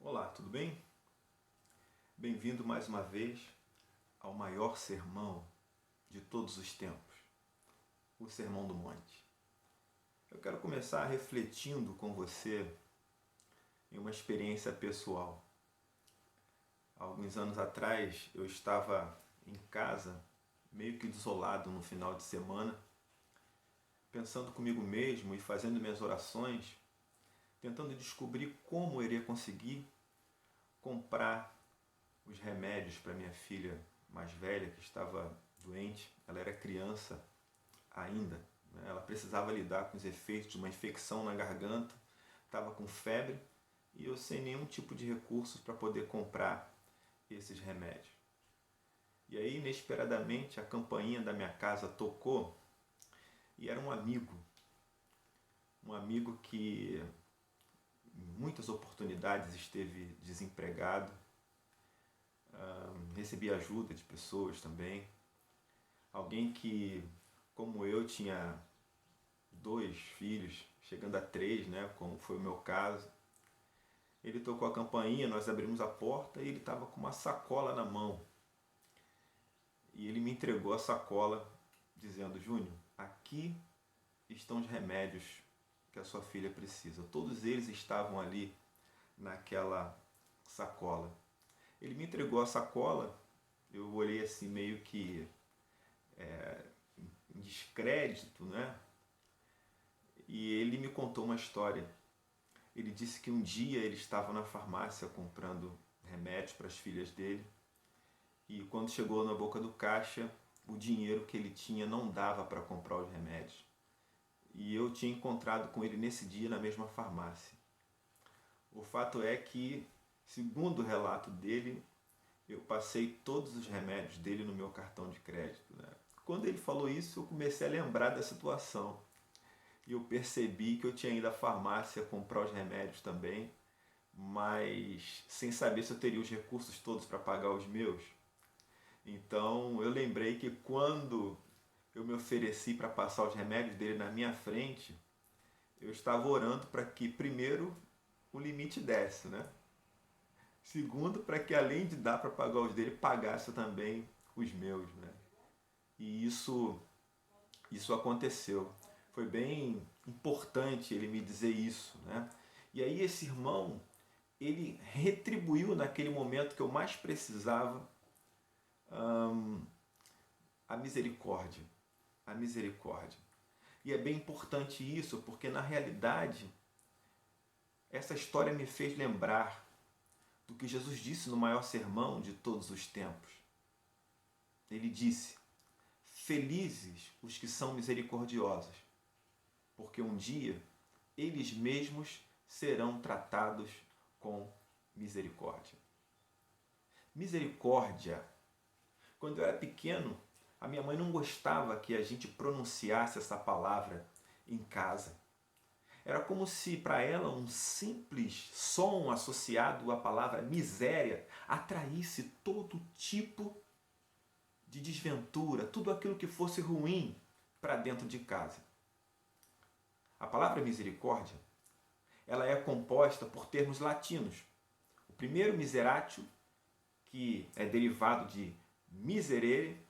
Olá, tudo bem? Bem-vindo mais uma vez ao maior sermão de todos os tempos, o Sermão do Monte. Eu quero começar refletindo com você em uma experiência pessoal. Há alguns anos atrás eu estava em casa, meio que desolado no final de semana, pensando comigo mesmo e fazendo minhas orações, tentando descobrir como eu iria conseguir comprar os remédios para minha filha mais velha, que estava doente. Ela era criança ainda, né? Ela precisava lidar com os efeitos de uma infecção na garganta, estava com febre e eu sem nenhum tipo de recursos para poder comprar esses remédios. E aí, inesperadamente, a campainha da minha casa tocou e era um amigo que em muitas oportunidades esteve desempregado, recebi ajuda de pessoas também. Alguém que, como eu, tinha 2 filhos, chegando a 3, né, como foi o meu caso. Ele tocou a campainha, nós abrimos a porta e ele estava com uma sacola na mão. E ele me entregou a sacola dizendo: Júnior, aqui estão os remédios que a sua filha precisa. Todos eles estavam ali naquela sacola. Ele me entregou a sacola, eu olhei assim meio que em descrédito, né? E ele me contou uma história. Ele disse que um dia ele estava na farmácia comprando remédios para as filhas dele e quando chegou na boca do caixa, o dinheiro que ele tinha não dava para comprar os remédios. E eu tinha encontrado com ele nesse dia na mesma farmácia. O fato é que, segundo o relato dele, eu passei todos os remédios dele no meu cartão de crédito, né? Quando ele falou isso, eu comecei a lembrar da situação. E eu percebi que eu tinha ido à farmácia comprar os remédios também, mas sem saber se eu teria os recursos todos para pagar os meus. Então eu lembrei que quando eu me ofereci para passar os remédios dele na minha frente, eu estava orando para que, primeiro, o limite desse, né? Segundo, para que além de dar para pagar os dele, pagasse também os meus, né? E isso aconteceu. Foi bem importante ele me dizer isso, né? E aí esse irmão, ele retribuiu naquele momento que eu mais precisava a misericórdia. A misericórdia. E é bem importante isso, porque na realidade essa história me fez lembrar do que Jesus disse no maior sermão de todos os tempos. Ele disse: felizes os que são misericordiosos, porque um dia eles mesmos serão tratados com misericórdia. Misericórdia. Quando eu era pequeno, a minha mãe não gostava que a gente pronunciasse essa palavra em casa. Era como se para ela um simples som associado à palavra miséria atraísse todo tipo de desventura, tudo aquilo que fosse ruim para dentro de casa. A palavra misericórdia, ela é composta por termos latinos. O primeiro, miseratio, que é derivado de miserere,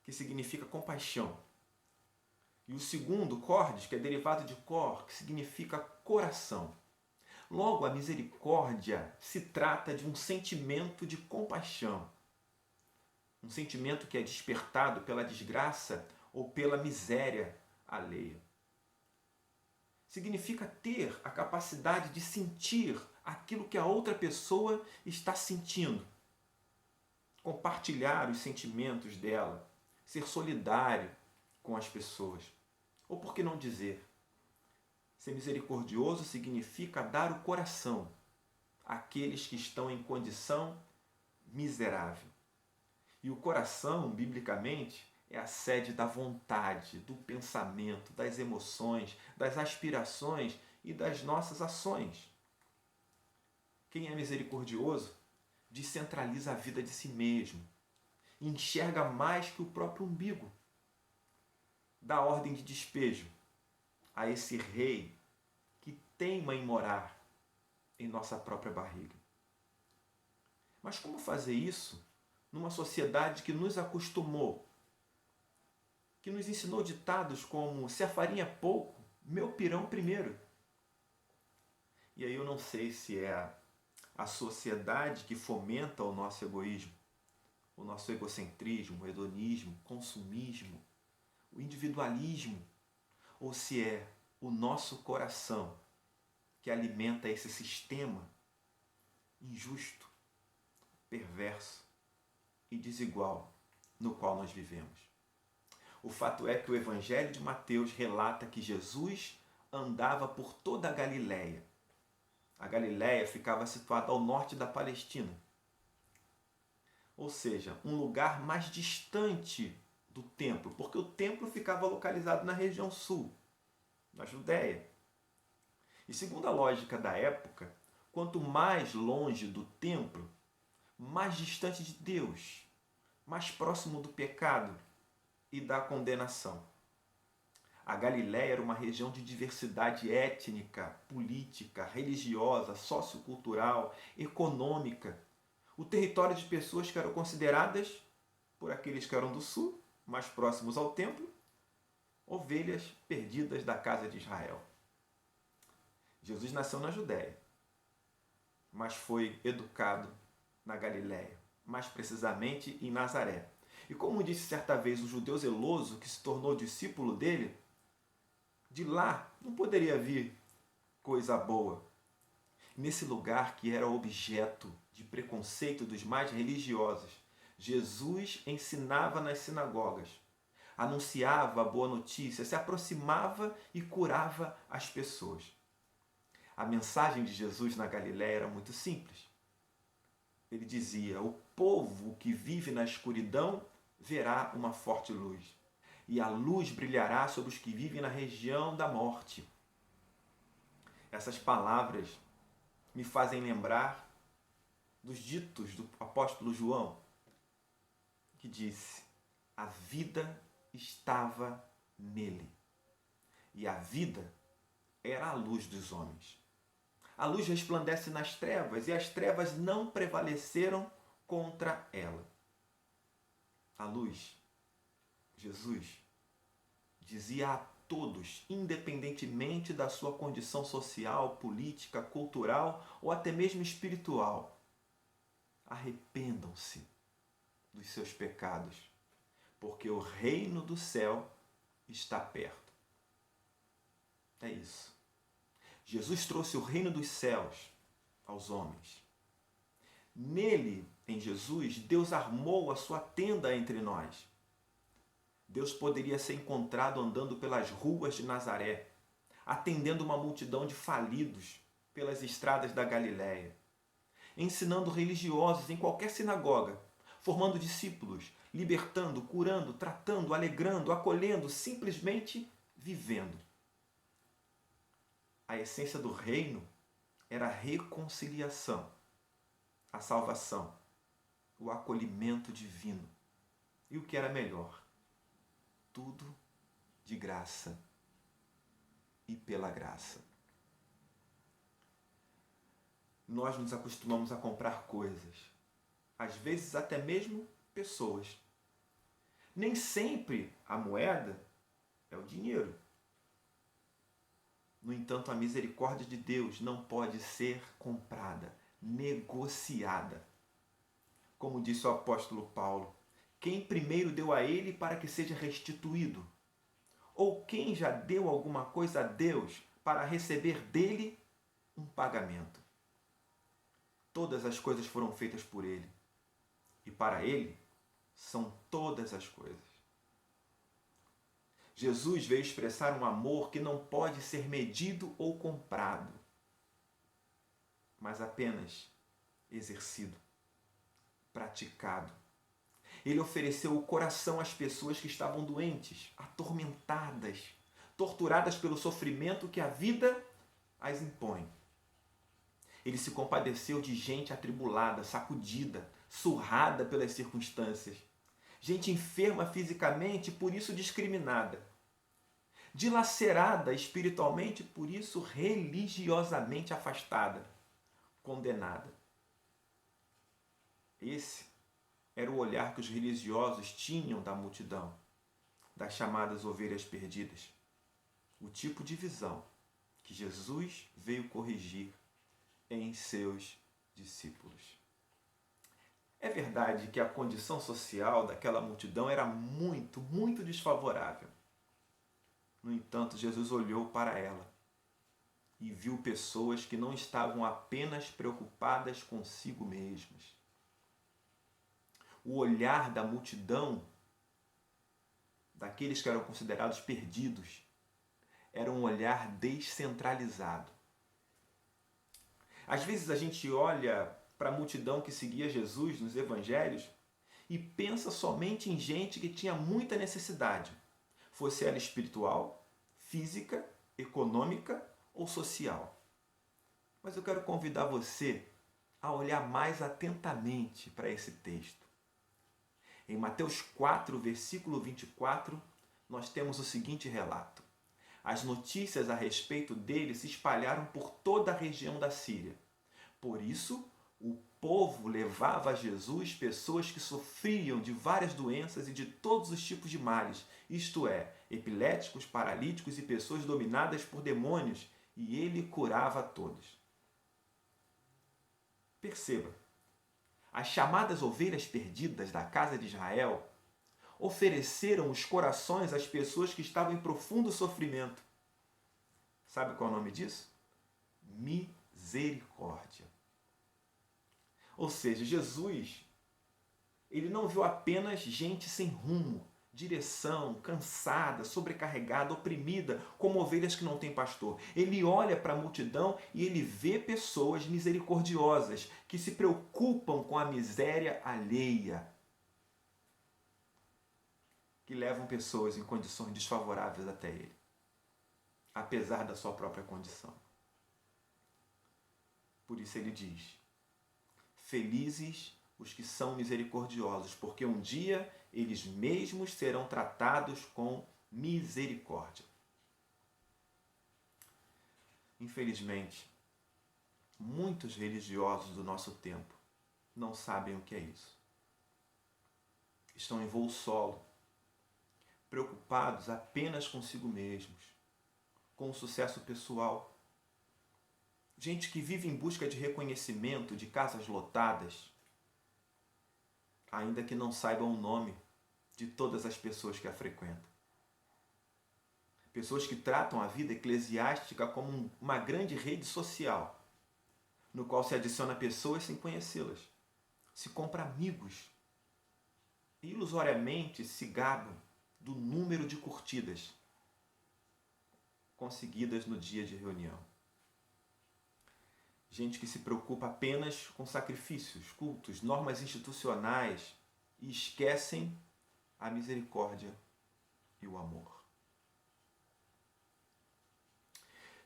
que significa compaixão. E o segundo, cordis, que é derivado de cor, que significa coração. Logo, a misericórdia se trata de um sentimento de compaixão. Um sentimento que é despertado pela desgraça ou pela miséria alheia. Significa ter a capacidade de sentir aquilo que a outra pessoa está sentindo. Compartilhar os sentimentos dela. Ser solidário com as pessoas. Ou por que não dizer? Ser misericordioso significa dar o coração àqueles que estão em condição miserável. E o coração, biblicamente, é a sede da vontade, do pensamento, das emoções, das aspirações e das nossas ações. Quem é misericordioso descentraliza a vida de si mesmo, enxerga mais que o próprio umbigo. Dá ordem de despejo a esse rei que teima em morar em nossa própria barriga. Mas como fazer isso numa sociedade que nos acostumou, que nos ensinou ditados como se a farinha é pouco, meu pirão primeiro? E aí eu não sei se é a sociedade que fomenta o nosso egoísmo, o nosso egocentrismo, o hedonismo, o consumismo, o individualismo, ou se é o nosso coração que alimenta esse sistema injusto, perverso e desigual no qual nós vivemos. O fato é que o Evangelho de Mateus relata que Jesus andava por toda a Galileia. A Galileia ficava situada ao norte da Palestina, ou seja, um lugar mais distante do templo, porque o templo ficava localizado na região sul, na Judéia. E segundo a lógica da época, quanto mais longe do templo, mais distante de Deus, mais próximo do pecado e da condenação. A Galiléia era uma região de diversidade étnica, política, religiosa, sociocultural, econômica. O território de pessoas que eram consideradas, por aqueles que eram do sul, mais próximos ao templo, ovelhas perdidas da casa de Israel. Jesus nasceu na Judéia, mas foi educado na Galiléia, mais precisamente em Nazaré. E como disse certa vez o judeu zeloso que se tornou discípulo dele, de lá não poderia vir coisa boa. Nesse lugar que era objeto de preconceito dos mais religiosos, Jesus ensinava nas sinagogas, anunciava a boa notícia, se aproximava e curava as pessoas. A mensagem de Jesus na Galiléia era muito simples. Ele dizia: o povo que vive na escuridão verá uma forte luz, e a luz brilhará sobre os que vivem na região da morte. Essas palavras me fazem lembrar dos ditos do apóstolo João, que disse: a vida estava nele, e a vida era a luz dos homens. A luz resplandece nas trevas, e as trevas não prevaleceram contra ela. A luz, Jesus, dizia a todos, independentemente da sua condição social, política, cultural ou até mesmo espiritual: arrependam-se dos seus pecados, porque o reino do céu está perto. É isso. Jesus trouxe o reino dos céus aos homens. Nele, em Jesus, Deus armou a sua tenda entre nós. Deus poderia ser encontrado andando pelas ruas de Nazaré, atendendo uma multidão de falidos pelas estradas da Galiléia, ensinando religiosos em qualquer sinagoga, formando discípulos, libertando, curando, tratando, alegrando, acolhendo, simplesmente vivendo. A essência do reino era a reconciliação, a salvação, o acolhimento divino. E o que era melhor? Tudo de graça e pela graça. Nós nos acostumamos a comprar coisas, às vezes até mesmo pessoas. Nem sempre a moeda é o dinheiro. No entanto, a misericórdia de Deus não pode ser comprada, negociada. Como disse o apóstolo Paulo: quem primeiro deu a ele para que seja restituído? Ou quem já deu alguma coisa a Deus para receber dele um pagamento? Todas as coisas foram feitas por ele, e para ele são todas as coisas. Jesus veio expressar um amor que não pode ser medido ou comprado, mas apenas exercido, praticado. Ele ofereceu o coração às pessoas que estavam doentes, atormentadas, torturadas pelo sofrimento que a vida as impõe. Ele se compadeceu de gente atribulada, sacudida, surrada pelas circunstâncias. Gente enferma fisicamente, por isso discriminada. Dilacerada espiritualmente, por isso religiosamente afastada. condenada. Esse era o olhar que os religiosos tinham da multidão, das chamadas ovelhas perdidas. O tipo de visão que Jesus veio corrigir em seus discípulos. É verdade que a condição social daquela multidão era muito, muito desfavorável. No entanto, Jesus olhou para ela e viu pessoas que não estavam apenas preocupadas consigo mesmas. O olhar da multidão, daqueles que eram considerados perdidos, era um olhar descentralizado. Às vezes a gente olha para a multidão que seguia Jesus nos evangelhos e pensa somente em gente que tinha muita necessidade, fosse ela espiritual, física, econômica ou social. Mas eu quero convidar você a olhar mais atentamente para esse texto. Em Mateus 4, versículo 24, nós temos o seguinte relato. As notícias a respeito dele se espalharam por toda a região da Síria. Por isso, o povo levava a Jesus pessoas que sofriam de várias doenças e de todos os tipos de males, isto é, epiléticos, paralíticos e pessoas dominadas por demônios, e ele curava a todos. Perceba, as chamadas ovelhas perdidas da casa de Israel ofereceram os corações às pessoas que estavam em profundo sofrimento. Sabe qual é o nome disso? Misericórdia. Ou seja, Jesus, ele não viu apenas gente sem rumo, direção, cansada, sobrecarregada, oprimida, como ovelhas que não têm pastor. Ele olha para a multidão e ele vê pessoas misericordiosas que se preocupam com a miséria alheia, que levam pessoas em condições desfavoráveis até ele, apesar da sua própria condição. Por isso ele diz: felizes os que são misericordiosos, porque um dia eles mesmos serão tratados com misericórdia. Infelizmente, muitos religiosos do nosso tempo não sabem o que é isso. Estão em voo solo, preocupados apenas consigo mesmos, com o sucesso pessoal. Gente que vive em busca de reconhecimento, de casas lotadas, ainda que não saibam o nome de todas as pessoas que a frequentam. Pessoas que tratam a vida eclesiástica como uma grande rede social, no qual se adiciona pessoas sem conhecê-las, se compra amigos e ilusoriamente se gabam do número de curtidas conseguidas no dia de reunião. Gente que se preocupa apenas com sacrifícios, cultos, normas institucionais e esquecem a misericórdia e o amor.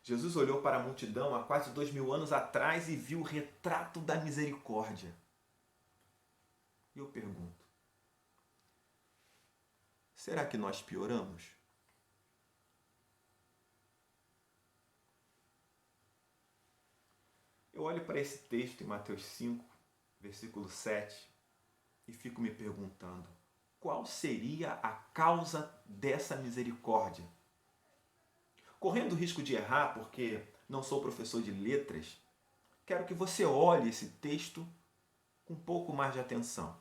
Jesus olhou para a multidão há quase 2000 anos atrás e viu o retrato da misericórdia. E eu pergunto, será que nós pioramos? Eu olho para esse texto em Mateus 5, versículo 7, e fico me perguntando, qual seria a causa dessa misericórdia? Correndo o risco de errar, porque não sou professor de letras, quero que você olhe esse texto com um pouco mais de atenção.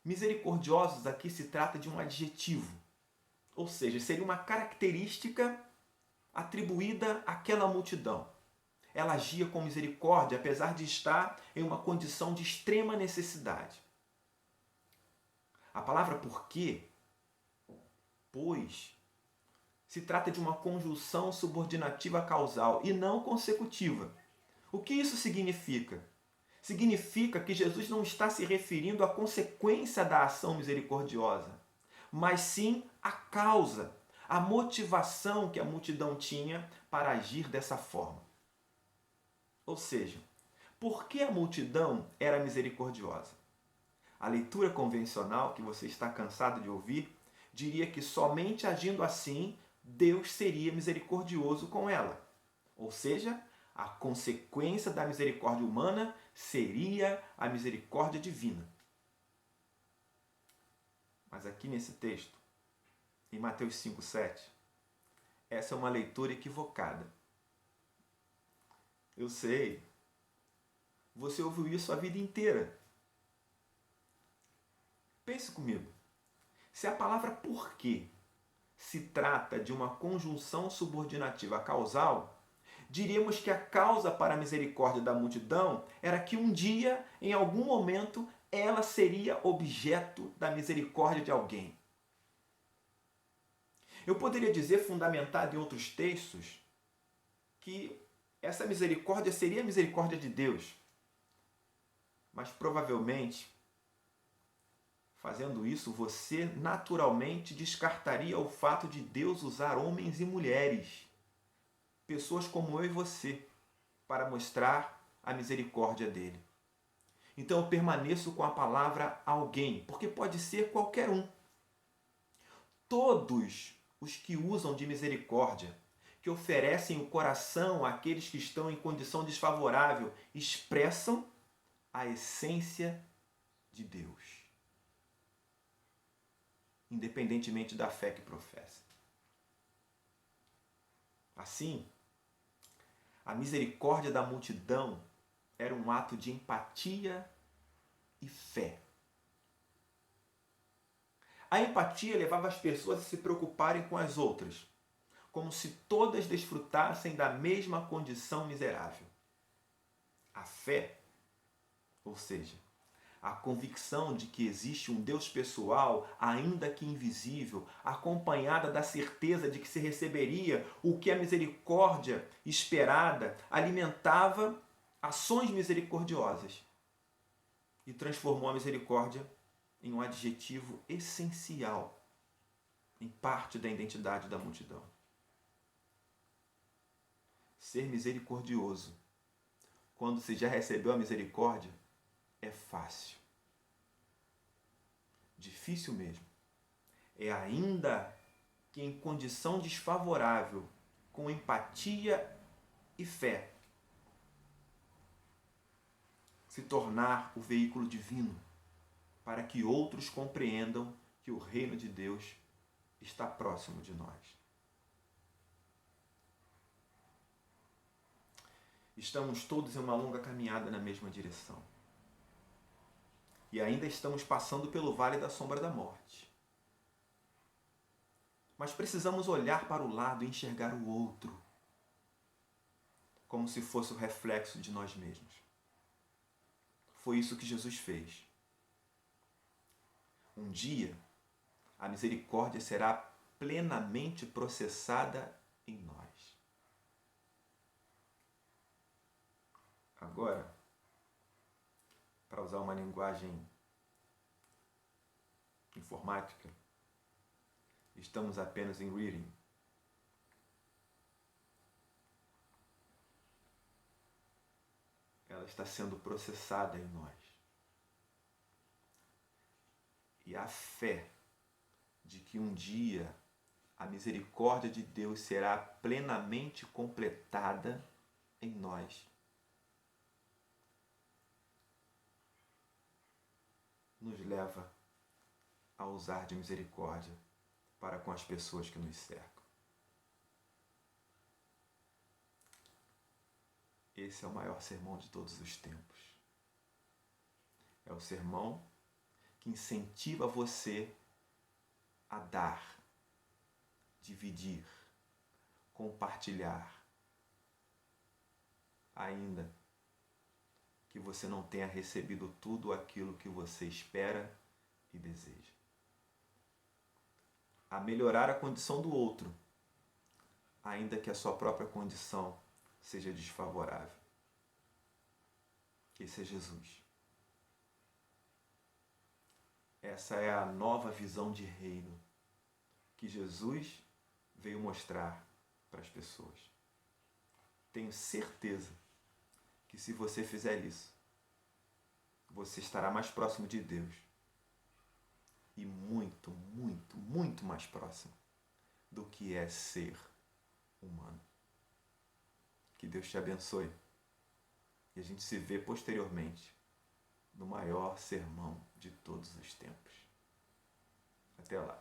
Misericordiosos aqui se trata de um adjetivo, ou seja, seria uma característica atribuída àquela multidão. Ela agia com misericórdia, apesar de estar em uma condição de extrema necessidade. A palavra porque, pois, se trata de uma conjunção subordinativa causal e não consecutiva. O que isso significa? Significa que Jesus não está se referindo à consequência da ação misericordiosa, mas sim à causa, à motivação que a multidão tinha para agir dessa forma. Ou seja, por que a multidão era misericordiosa? A leitura convencional, que você está cansado de ouvir, diria que somente agindo assim, Deus seria misericordioso com ela. Ou seja, A consequência da misericórdia humana seria a misericórdia divina. Mas aqui nesse texto, em Mateus 5,7, essa é uma leitura equivocada. Eu sei, você ouviu isso a vida inteira. Pense comigo. Se a palavra porquê se trata de uma conjunção subordinativa causal, diríamos que a causa para a misericórdia da multidão era que um dia, em algum momento, ela seria objeto da misericórdia de alguém. Eu poderia dizer, fundamentado em outros textos, que essa misericórdia seria a misericórdia de Deus. Mas provavelmente, fazendo isso, você naturalmente descartaria o fato de Deus usar homens e mulheres, pessoas como eu e você, para mostrar a misericórdia dele. Então eu permaneço com a palavra alguém, porque pode ser qualquer um. Todos os que usam de misericórdia, que oferecem o coração àqueles que estão em condição desfavorável, expressam a essência de Deus, independentemente da fé que professam. Assim, a misericórdia da multidão era um ato de empatia e fé. A empatia levava as pessoas a se preocuparem com as outras, como se todas desfrutassem da mesma condição miserável. A fé, ou seja, a convicção de que existe um Deus pessoal, ainda que invisível, acompanhada da certeza de que se receberia o que a misericórdia esperada, alimentava ações misericordiosas e transformou a misericórdia em um adjetivo essencial, em parte da identidade da multidão. Ser misericordioso, quando se já recebeu a misericórdia, é fácil. Difícil mesmo. É ainda que em condição desfavorável, com empatia e fé, se tornar o veículo divino para que outros compreendam que o reino de Deus está próximo de nós. Estamos todos em uma longa caminhada na mesma direção. E ainda estamos passando pelo vale da sombra da morte. Mas precisamos olhar para o lado e enxergar o outro, como se fosse o reflexo de nós mesmos. Foi isso que Jesus fez. Um dia, a misericórdia será plenamente processada em nós. Agora, para usar uma linguagem informática, estamos apenas em reading. Ela está sendo processada em nós. E a fé de que um dia a misericórdia de Deus será plenamente completada em nós nos leva a usar de misericórdia para com as pessoas que nos cercam. Esse é o maior sermão de todos os tempos. É o sermão que incentiva você a dar, dividir, compartilhar, ainda que você não tenha recebido tudo aquilo que você espera e deseja. A melhorar a condição do outro, ainda que a sua própria condição seja desfavorável. Esse é Jesus. Essa é a nova visão de reino que Jesus veio mostrar para as pessoas. Tenho certeza que se você fizer isso, você estará mais próximo de Deus e muito, muito, muito mais próximo do que é ser humano. Que Deus te abençoe. E a gente se vê posteriormente no maior sermão de todos os tempos. Até lá.